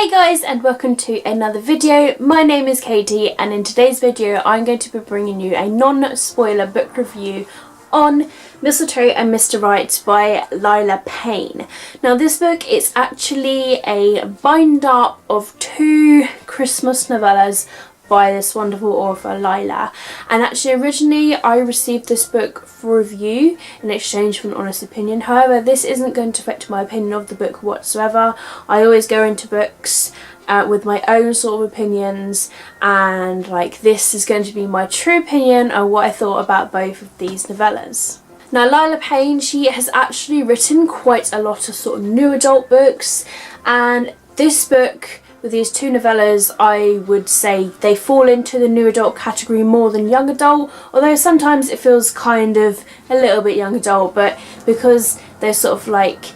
Hey guys, and welcome to another video. My name is Katie, and in today's video I'm going to be bringing you a non-spoiler book review on Mistletoe and Mr. Right by Lila Payne. Now this book is actually a bind up of two Christmas novellas by this wonderful author Lila, and actually originally I received this book for review in exchange for an honest opinion. However, this isn't going to affect my opinion of the book whatsoever. I always go into books with my own sort of opinions, and like this is going to be my true opinion on what I thought about both of these novellas. Now Lila Payne, she has actually written quite a lot of sort of new adult books, and this book with these two novellas, I would say they fall into the new adult category more than young adult, although sometimes it feels kind of a little bit young adult, but because they're sort of like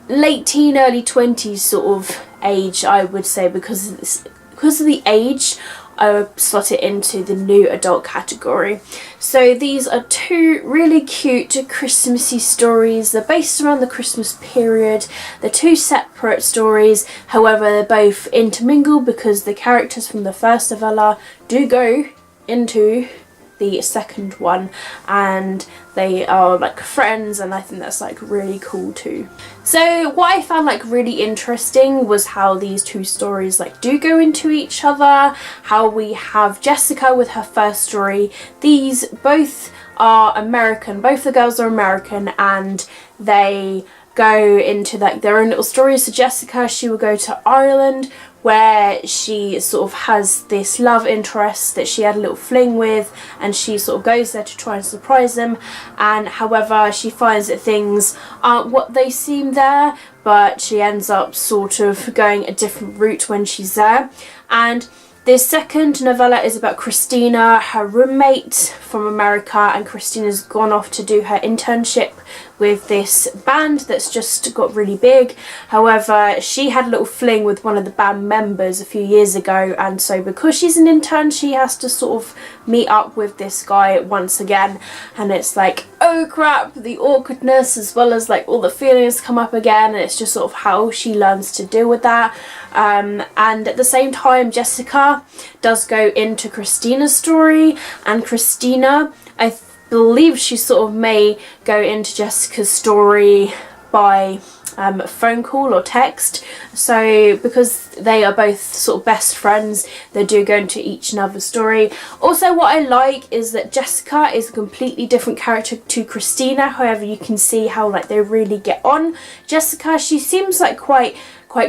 late teen, early 20s sort of age, I would say because of the age, I would slot it into the new adult category. So these are two really cute Christmassy stories. They're based around the Christmas period. They're two separate stories, however they're both intermingled because the characters from the first novella do go into the second one, and they are like friends, and I think that's like really cool too. So what I found like really interesting was how these two stories like do go into each other, how we have Jessica with her first story. These both are American, both the girls are American, and they go into like their own little stories. So Jessica, she will go to Ireland where she sort of has this love interest that she had a little fling with, and she sort of goes there to try and surprise them, and however she finds that things aren't what they seem there, but she ends up sort of going a different route when she's there. And this second novella is about Christina, her roommate from America, and Christina's gone off to do her internship with this band that's just got really big. However, she had a little fling with one of the band members a few years ago, and so because she's an intern, she has to sort of meet up with this guy once again, and it's like, oh crap, the awkwardness as well as like all the feelings come up again, and it's just sort of how she learns to deal with that. And at the same time, Jessica does go into Christina's story, and Christina, I believe she sort of may go into Jessica's story by phone call or text. So because they are both sort of best friends, they do go into each another's story. Also, what I like is that Jessica is a completely different character to Christina. However, you can see how like they really get on. Jessica, she seems like quite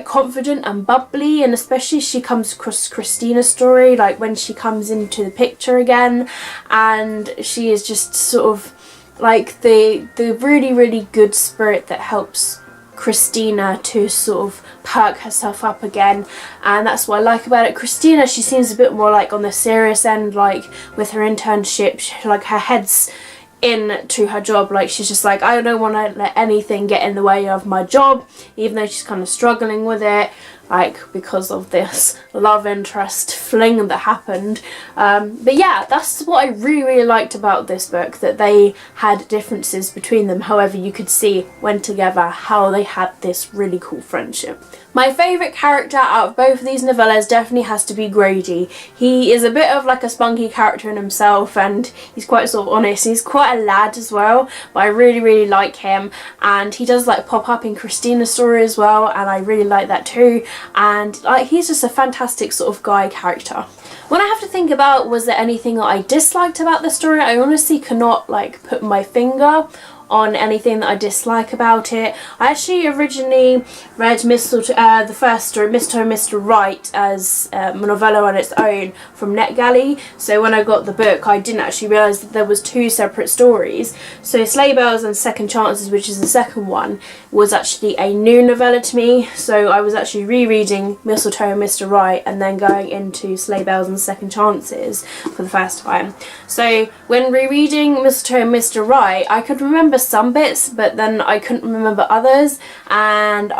confident and bubbly, and especially she comes across Christina's story like when she comes into the picture again, and she is just sort of like the really good spirit that helps Christina to sort of perk herself up again. And that's what I like about it. Christina, she seems a bit more like on the serious end, like with her internship, like her head's into her job, like she's just like, I don't want to let anything get in the way of my job, even though she's kind of struggling with it, like because of this love interest fling that happened. But yeah, that's what I really liked about this book, that they had differences between them, however you could see when together how they had this really cool friendship. My favourite character out of both of these novellas definitely has to be Grady. He is a bit of like a spunky character in himself, and he's quite sort of honest. He's quite a lad as well, but I really like him, and he does like pop up in Christina's story as well, and I really like that too. And like he's just a fantastic sort of guy character. When I have to think about was there anything that I disliked about the story, I honestly cannot like put my finger on anything that I dislike about it. I actually originally read the first story, Mistletoe and Mr. Right, as a novella on its own from NetGalley. So when I got the book, I didn't actually realise that there was two separate stories. So Sleigh Bells and Second Chances, which is the second one, was actually a new novella to me. So I was actually rereading Mistletoe and Mr. Right and then going into Sleigh Bells and Second Chances for the first time. So when rereading Mistletoe and Mr. Right, I could remember some bits, but then I couldn't remember others, and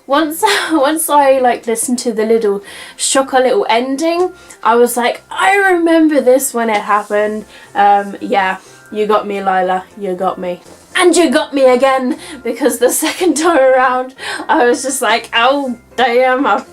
once I like listened to the little ending, I was like, I remember this when it happened. Yeah, you got me, Lila, you got me. and you got me again, because the second time around I was just like, oh damn, I've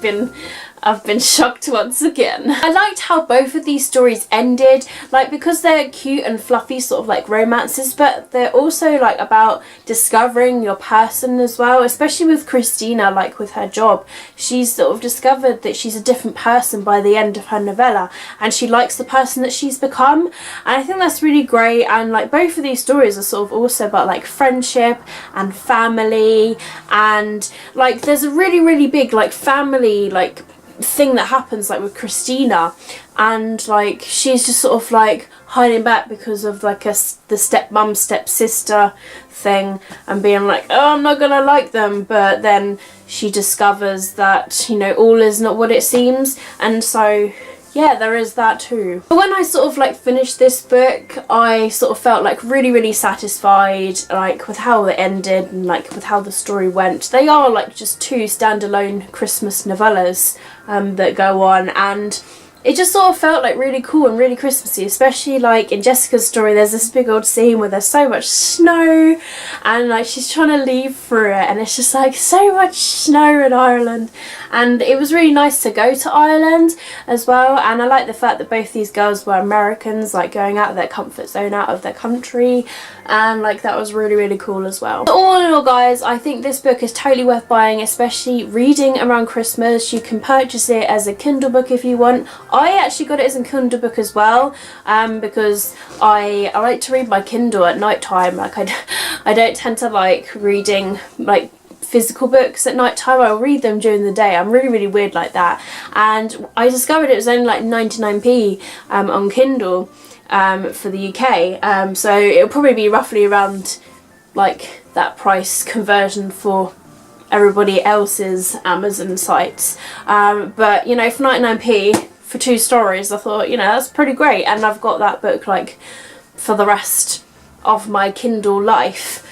been shocked once again. I liked how both of these stories ended, like, because they're cute and fluffy sort of like romances, but they're also like about discovering your person as well, especially with Christina, like with her job. She's sort of discovered that she's a different person by the end of her novella, and she likes the person that she's become, and I think that's really great. And like both of these stories are sort of also about like friendship and family, and like there's a really big like family like thing that happens like with Christina, and like she's just sort of like hiding back because of like the stepmom stepsister thing, and being like, oh, I'm not gonna like them, but then she discovers that, you know, all is not what it seems, and so yeah, there is that too. But when I sort of like finished this book, I sort of felt like really satisfied, like with how it ended and like with how the story went. They are like just two standalone Christmas novellas that go on, and it just sort of felt like really cool and really Christmassy, especially like in Jessica's story. There's this big old scene where there's so much snow, and like she's trying to leave through it, and it's just like so much snow in Ireland, and it was really nice to go to Ireland as well. And I like the fact that both these girls were Americans, like going out of their comfort zone, out of their country, and like that was really cool as well. So all in all, guys, I think this book is totally worth buying, especially reading around Christmas. You can purchase it as a Kindle book if you want. I actually got it as a Kindle book as well, because I like to read my Kindle at night time. Like I don't tend to like reading like physical books at night time. I'll read them during the day. I'm really weird like that, and I discovered it was only like 99p on Kindle for the UK, so it'll probably be roughly around like that price conversion for everybody else's Amazon sites, but you know, for 99p for 2 stories, I thought, you know, that's pretty great, and I've got that book like for the rest of my Kindle life.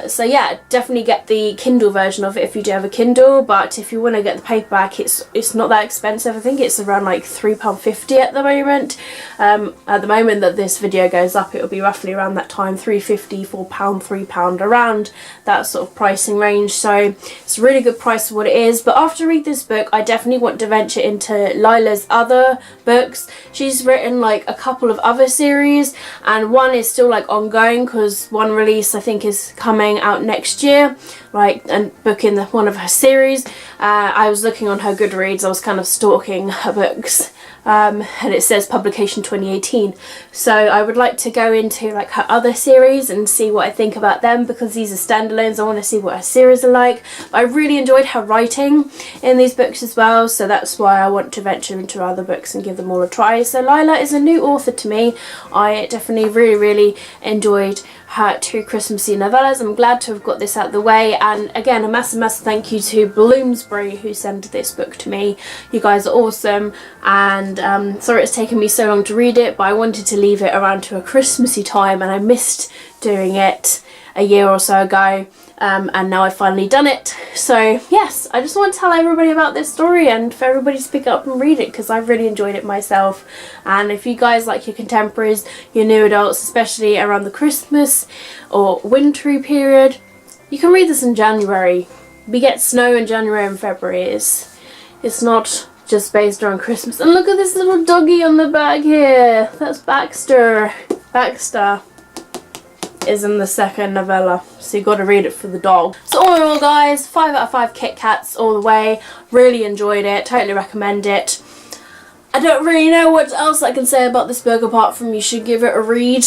So yeah, definitely get the Kindle version of it if you do have a Kindle, but if you want to get the paperback, it's not that expensive. I think it's around like £3.50 at the moment. At the moment that this video goes up, it'll be roughly around that time, £3.50, £4, £3, around that sort of pricing range. So it's a really good price for what it is. But after I read this book, I definitely want to venture into Lila's other books. She's written like a couple of other series, and one is still like ongoing, because one release I think is coming out next year, like, and booking one of her series. I was looking on her Goodreads, I was kind of stalking her books, and it says publication 2018, so I would like to go into like her other series and see what I think about them, because these are standalones. I want to see what her series are like. But I really enjoyed her writing in these books as well, so that's why I want to venture into other books and give them all a try. So Lila is a new author to me. I definitely really enjoyed her 2 Christmassy novellas. I'm glad to have got this out of the way, and again, a massive thank you to Bloomsbury who sent this book to me. You guys are awesome, and sorry it's taken me so long to read it, but I wanted to leave it around to a Christmassy time, and I missed doing it a year or so ago, and now I've finally done it. So yes, I just want to tell everybody about this story, and for everybody to pick it up and read it, because I've really enjoyed it myself. And if you guys like your contemporaries, your new adults, especially around the Christmas or wintry period, you can read this in January. We get snow in January and February. It's not just based around Christmas. And look at this little doggy on the back here. That's Baxter. Baxter is in the second novella, so you got to read it for the dog. So all in all, guys, 5 out of 5 Kit Kats all the way. Really enjoyed it, totally recommend it. I don't really know what else I can say about this book apart from you should give it a read,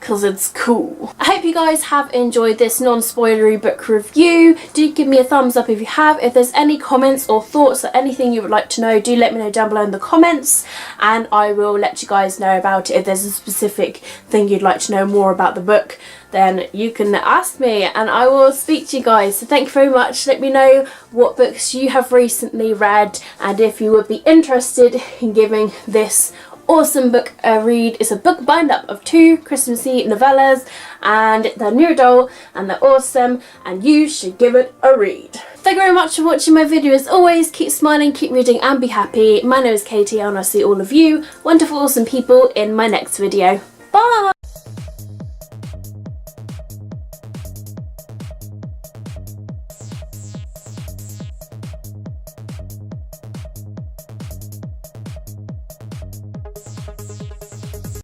because it's cool. I hope you guys have enjoyed this non-spoilery book review. Do give me a thumbs up if you have. If there's any comments or thoughts or anything you would like to know, do let me know down below in the comments, and I will let you guys know about it. If there's a specific thing you'd like to know more about the book, then you can ask me and I will speak to you guys. So thank you very much. Let me know what books you have recently read, and if you would be interested in giving this awesome book a read. It's a book bind up of 2 Christmassy novellas, and they're new adult and they're awesome, and you should give it a read. Thank you very much for watching my video. As always, keep smiling, keep reading, and be happy. My name is Katie, and I'll see all of you wonderful awesome people in my next video. Bye!